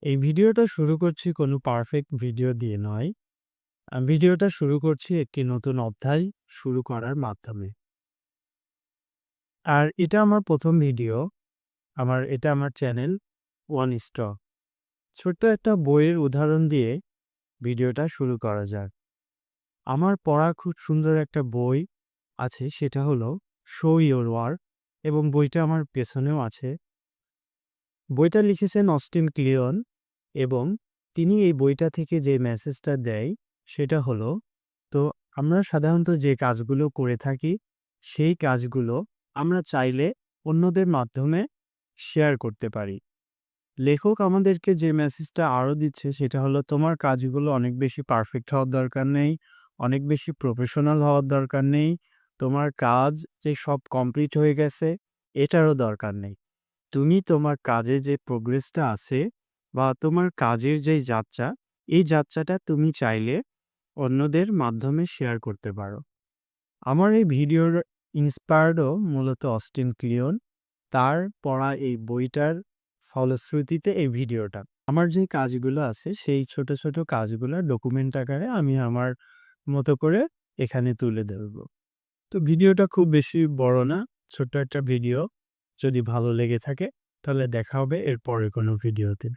এই ভিডিওটা শুরু করছি কোনো পারফেক্ট ভিডিও দিয়ে নয়। ভিডিওটা শুরু করছি একটি নতুন অধ্যায় শুরু করার মাধ্যমে। আর এটা আমার ১ম ভিডিও। এটা আমার চ্যানেল ওয়ান স্টক। ছোট্ট একটা বইয়ের উদাহরণ দিয়ে ভিডিওটা শুরু করা যাক। আমার পড়া খুব সুন্দর একটা বই আছে, সেটা হলো শো ইওর ওয়ার্ক, এবং বইটা আমার পেছনেও আছে। বইটা লিখেছেন অস্টিন ক্লিয়ন, এবং তিনি এই বইটা থেকে যে মেসেজটা দেয় সেটা হলো, তো আমরা সাধারণত যে কাজগুলো করে থাকি সেই কাজগুলো আমরা চাইলে অন্যদের মাধ্যমে শেয়ার করতে পারি। লেখক আমাদেরকে যে মেসেজটা আরও দিচ্ছে সেটা হলো, তোমার কাজগুলো অনেক বেশি পারফেক্ট হওয়ার দরকার নেই, অনেক বেশি প্রফেশনাল হওয়ার দরকার নেই, তোমার কাজ যে সব কমপ্লিট হয়ে গেছে এটারও দরকার নেই। তুমি তোমার কাজে যে প্রোগ্রেসটা আছে বা তোমার কাজের যে যাত্রা, এই যাত্রাটা তুমি চাইলে অন্যদের মাধ্যমে শেয়ার করতে পারো। আমার এই ভিডিওর ইন্সপায়ার্ডও মূলত অস্টিন ক্লিয়ন, তার পড়া এই বইটার ফলশ্রুতিতে এই ভিডিওটা। আমার যে কাজগুলো আছে সেই ছোট, ছোট কাজগুলো ডকুমেন্ট আকারে আমি আমার মতো করে এখানে তুলে ধরব। তো ভিডিওটা খুব বেশি বড় না, ছোট্ট একটা ভিডিও। যদি ভালো লেগে থাকে তাহলে দেখা হবে এর পরের কোনো ভিডিওতে।